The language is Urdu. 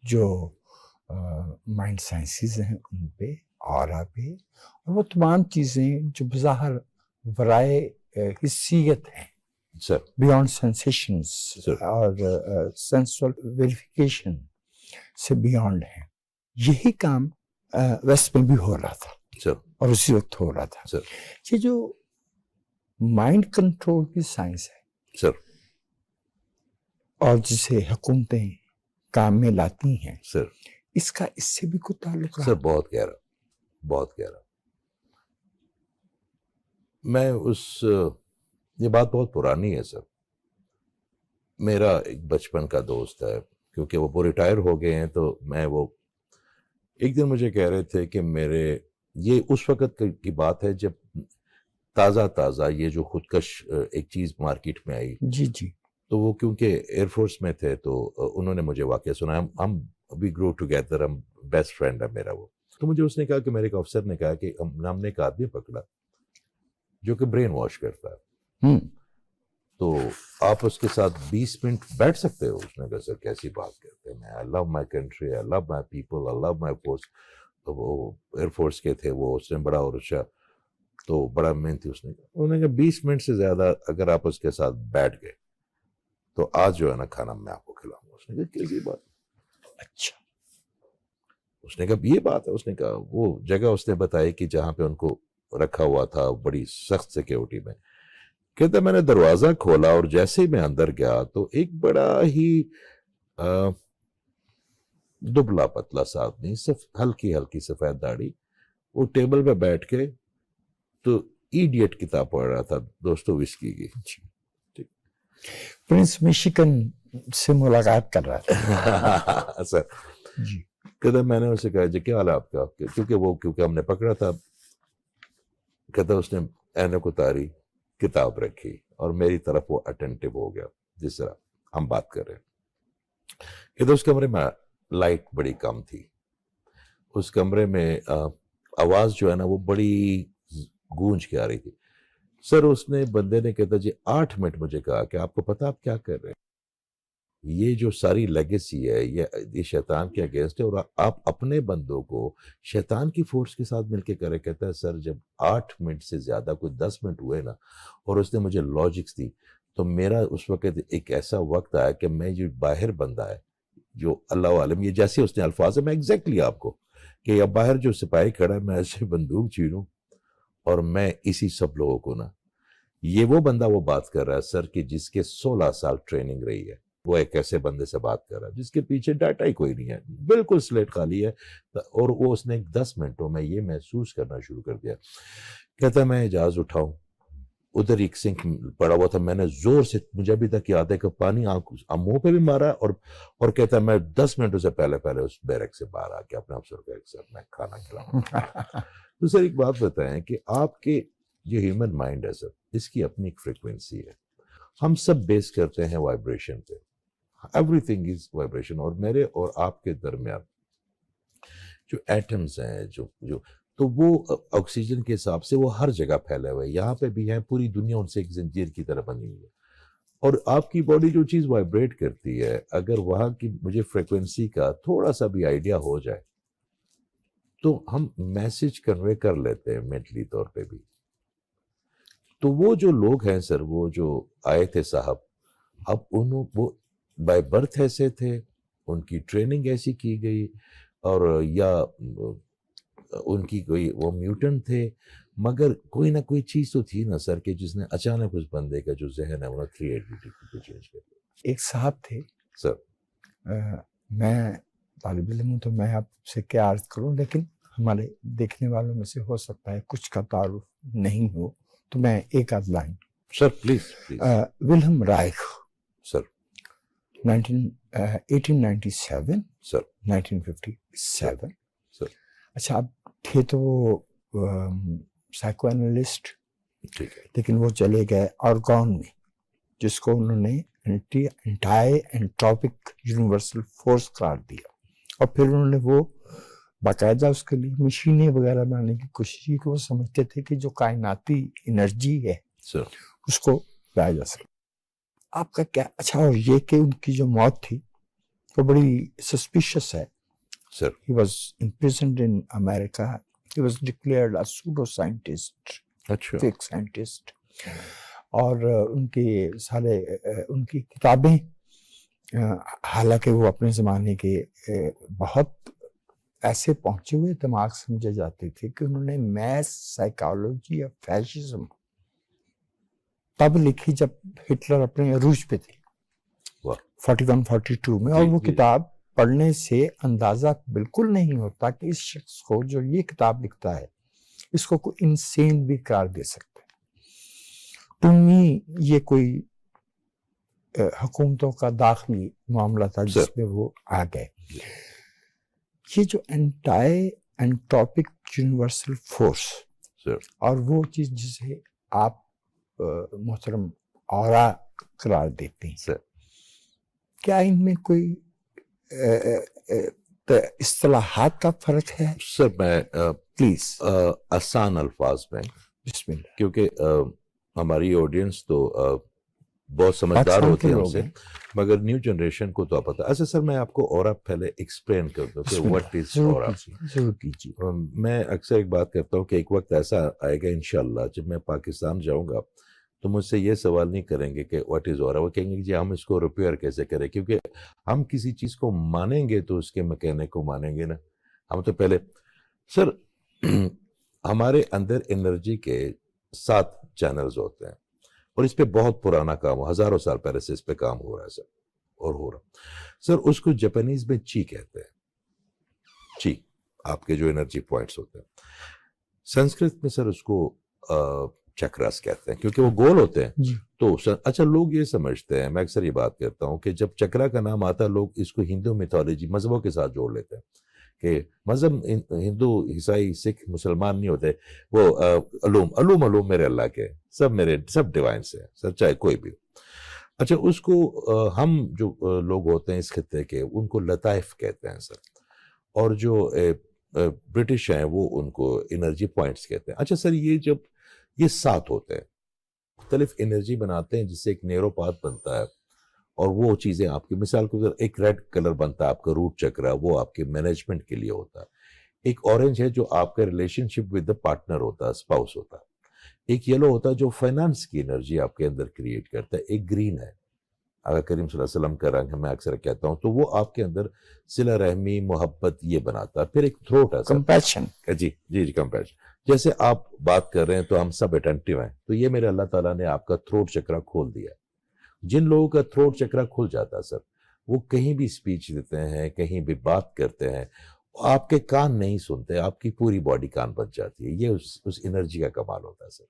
جو مائنڈ سائنسز ہیں ان پہ، آرا پہ، اور وہ تمام چیزیں جو بظاہر ورائے حسیت ہیں، سر بیونڈ سینسیشنز اور سینسول ویریفیکیشن سے بیونڈ ہیں. یہی کام ویسٹ میں بھی ہو رہا تھا سر اور اسی وقت ہو رہا تھا. سر یہ جو مائنڈ کنٹرول کی سائنس ہے سر اور جسے حکومتیں کام میں لاتی ہیں، سر اس کا اس سے بھی کوئی تعلق سر رہا؟ بہت گہرا، بہت گہرا. میں یہ بات بہت پرانی ہے سر. میرا ایک بچپن کا دوست ہے، کیونکہ وہ ریٹائر ہو گئے ہیں، تو میں وہ ایک دن مجھے کہہ رہے تھے کہ یہ اس وقت کی بات ہے جب تازہ یہ جو خودکش ایک چیز مارکیٹ میں آئی. جی جی. تو وہ کیونکہ ایئر فورس میں تھے تو انہوں نے مجھے واقعہ سنا. ہم ابھی گرو ٹوگیدر، ہم بیسٹ فرینڈ ہے میرا وہ. تو مجھے اس نے کہا کہ میرے ایک افسر نے کہا کہ ہم نے ایک آدمی پکڑا جو کہ برین واش کرتا ہے، تو آپ اس کے ساتھ 20 منٹ بیٹھ سکتے ہو. اس نے کہا سر کیسی بات کرتے ہیں، میں I love my country, I love my people, I love my force. تو وہ ایئر فورس کے تھے، وہ اس نے بڑا عرصہ تو بڑا محنتی. انہوں نے کہا 20 منٹ سے زیادہ اگر آپ اس کے ساتھ بیٹھ گئے تو آج جو ہے نا کھانا میں آپ کو کھلاؤں گا. اس نے کہا کیسی بات؟ اچھا. اس نے کہا یہ بات ہے. اس نے کہا وہ جگہ اس نے بتائی کہ جہاں پہ ان کو رکھا ہوا تھا بڑی سخت سیکیورٹی میں. کہتا میں نے دروازہ کھولا اور جیسے ہی میں اندر گیا تو ایک بڑا ہی دبلا پتلا سا آدمی، ہلکی سفید داڑھی، وہ ٹیبل پہ بیٹھ کے تو ایڈیٹ کتاب پڑھ رہا تھا دوستویسکی کی. پرنس میشیگن سے ملاقات کر رہا تھا. سر جی. کہتا میں نے اسے کہا جی کیا حال ہے آپ کا، کیونکہ ہم نے پکڑا تھا. کہتا اس نے اینک اتاری، کتاب رکھی اور میری طرف وہ اٹینٹو ہو گیا جس طرح ہم بات کر رہے ہیں. کہتا اس کمرے میں لائٹ بڑی کم تھی. اس کمرے میں آواز جو ہے نا وہ بڑی گونج کے آ رہی تھی. سر اس نے بندے نے کہتا جی 8 منٹ مجھے کہا کہ آپ کو پتا آپ کیا کر رہے ہیں، یہ جو ساری لیگیسی ہے یہ شیطان کے اگینسٹ ہے، اور آپ اپنے بندوں کو شیطان کی فورس کے ساتھ مل کے کرے. کہتا ہے سر جب 8 منٹ سے زیادہ کوئی 10 منٹ ہوئے نا اور اس نے مجھے لاجکس دی، تو میرا اس وقت ایک ایسا وقت آیا کہ میں جو باہر بندہ ہے جو اللہ عالم، یہ جیسے اس نے الفاظ ہے میں ایگزیکٹلی آپ کو کہ اب باہر جو سپاہی کھڑا ہے میں ایسے بندوق چھینوں اور میں اسی سب لوگوں کو نا، یہ وہ بندہ وہ بات کر رہا ہے سر کہ جس کے 16 سال ٹریننگ رہی ہے. وہ ایک ایسے بندے سے بات کر رہا ہے جس کے پیچھے ڈاٹا ہی کوئی نہیں ہے، بالکل سلیٹ خالی ہے. اور وہ اس نے 10 منٹوں میں یہ محسوس کرنا شروع کر دیا. کہتا میں اجاز اٹھاؤں، ادھر ایک سنک پڑا ہوا تھا، میں نے زور سے، مجھے ابھی تک یاد ہے کہ پانی منہ پہ بھی مارا، اور کہتا میں 10 منٹوں سے پہلے اس بیرک سے باہر آ کے اپنے افسر کو سر میں کھانا کھلاؤں. تو سر ایک بات بتائیں کہ آپ کے جو ہیومن مائنڈ ہے سر، اس کی اپنی ایک فریکوینسی ہے. ہم سب بیس کرتے ہیں وائبریشن پہ، ایوری تھنگ از وائبریشن. اور میرے اور آپ کے درمیان جو ایٹمز ہیں جو تو وہ آکسیجن کے حساب سے وہ ہر جگہ پھیلے ہوئے، یہاں پہ بھی ہیں، پوری دنیا ان سے ایک زنجیر کی طرح بنی ہوئی ہے. اور آپ کی باڈی جو چیز وائبریٹ کرتی ہے، اگر وہاں کی مجھے فریکوینسی کا تھوڑا سا بھی آئیڈیا ہو جائے تو ہم میسج کنوے کر لیتے ہیں مینٹلی طور پہ بھی. تو وہ جو لوگ ہیں سر، وہ جو آئے تھے صاحب، اب وہ بائی برتھ ایسے تھے، ان کی ٹریننگ ایسی کی گئی، اور یا ان کی کوئی وہ میوٹنٹ تھے، مگر کوئی نہ کوئی چیز تو تھی نا سر کہ جس نے اچانک اس بندے کا جو ذہن ہے وہ 380 ڈگری پہ چینج کر دیا. ایک صاحب تھے سر، میں طالب علم ہوں تو میں آپ سے کیا عرض کروں، لیکن ہمارے دیکھنے والوں میں سے ہو سکتا ہے کچھ کا تعارف نہیں ہو، تو میں ایک آدھ لائن. Sir please. ولہم رائخ سر 1897 سر 1957. سر اچھا اب تھے تو وہ سائیکو اینالسٹ، ٹھیک ہے. لیکن وہ چلے گئے آرگون میں، جس کو انہوں نے انٹائی انٹروپک یونیورسل فورس قرار دیا، اور پھر انہوں نے وہ باقاعدہ اس کے لیے مشینیں وغیرہ بنانے کی کوشش کی کہ وہ سمجھتے تھے کہ جو کائناتی انرجی ہے سر اس کو لایا جا سکتا. آپ کا کیا؟ اچھا، اور یہ کہ ان کی جو موت تھی وہ بڑی سسپیشس ہے. سر He was imprisoned in America. He was declared a pseudo scientist, اچھا fake scientist. اور ان کے سارے ان کی کتابیں حالانکہ وہ اپنے زمانے کے بہت ایسے پہنچے ہوئے دماغ سمجھے جاتے تھے کہ انہوں نے میس سائیکالوجی آف فیشزم تب لکھی جب ہٹلر اپنے عروج پہ تھے 41-42 میں. اور وہ کتاب پڑھنے سے اندازہ بالکل نہیں ہوتا کہ اس شخص کو جو یہ کتاب لکھتا ہے اس کو کوئی انسین بھی قرار دے سکتا ہے. ٹو می یہ کوئی حکومتوں کا داخلی معاملہ تھا جس میں وہ آ گئے. یہ جو انٹائی انٹروپک یونیورسل فورس اور وہ چیز جسے آپ محترم اورا قرار دیتے ہیں, کیا ان میں کوئی اصطلاحات کا فرق ہے؟ سر میں پلیز آسان الفاظ میں, بسم اللہ, کیونکہ ہماری آڈینس تو بہت سمجھدار ہوتی ہے ہم سے, مگر نیو جنریشن کو تو پتہ. اچھا سر میں آپ کو اورا پہلے ایکسپلین کر دوں کہ واٹ از اورا. ضرور کیجیے. میں اکثر ایک بات کرتا ہوں کہ ایک وقت ایسا آئے گا انشاءاللہ جب میں پاکستان جاؤں گا تو مجھ سے یہ سوال نہیں کریں گے کہ واٹ از اورا, وہ کہیں گے کہ جی ہم اس کو ریپیئر کیسے کریں, کیونکہ ہم کسی چیز کو مانیں گے تو اس کے میکینک کو مانیں گے نا. ہم تو پہلے سر ہمارے اندر انرجی کے 7 چینلز ہوتے ہیں اور اس پہ بہت پرانا کام ہو, ہزاروں سال پہلے سے اس پہ کام ہو رہا ہے سر, اور ہو رہا سر. اس کو جاپانیز میں چی کہتے ہیں. چی آپ کے جو انرجی پوائنٹس ہوتے ہیں. سنسکرت میں سر اس کو چکراس کہتے ہیں کیونکہ وہ گول ہوتے ہیں. تو اچھا لوگ یہ سمجھتے ہیں, میں اکثر یہ بات کرتا ہوں کہ جب چکرا کا نام آتا ہے لوگ اس کو ہندو میتھولوجی مذہبوں کے ساتھ جوڑ لیتے ہیں کہ مذہب ہندو عیسائی سکھ مسلمان نہیں ہوتے, وہ علوم میرے اللہ کے, سب ڈیوائنس ہیں سر, چاہے کوئی بھی. اچھا اس کو ہم جو لوگ ہوتے ہیں اس خطے کے ان کو لطائف کہتے ہیں سر, اور جو برٹش ہیں وہ ان کو انرجی پوائنٹس کہتے ہیں. اچھا سر یہ 7 ہوتے ہیں, مختلف انرجی بناتے ہیں جس سے ایک نیرو پاتھ بنتا ہے, اور وہ چیزیں آپ کی مثال کے طور ایک ریڈ کلر بنتا ہے آپ کا روٹ چکرا, وہ آپ کے مینجمنٹ کے لیے ہوتا ہے. ایک اورنج ہے جو آپ کا relation ship with the partner ہوتا ہے, اسپاؤس ہوتا ہے. ایک یلو ہوتا ہے جو فائنانس کی انرجی آپ کے اندر کریٹ کرتا ہے. ایک گرین ہے, آقا کریم صلی اللہ علیہ وسلم کا رنگ ہے, میں اکثر کہتا ہوں, تو وہ آپ کے اندر صلہ رحمی محبت یہ بناتا ہے. پھر ایک تھروٹ ہے کمپیشن. جی کمپیشن. جیسے آپ بات کر رہے ہیں تو ہم سب اٹینٹیو ہیں, تو یہ میرے اللہ تعالیٰ نے آپ کا تھروٹ چکرا کھول دیا. جن لوگوں کا تھروٹ چکرا کھل جاتا ہے سر, وہ کہیں بھی اسپیچ دیتے ہیں, کہیں بھی بات کرتے ہیں, آپ کے کان نہیں سنتے, آپ کی پوری باڈی کان بن جاتی ہے. یہ اس انرجی کا کمال ہوتا ہے سر.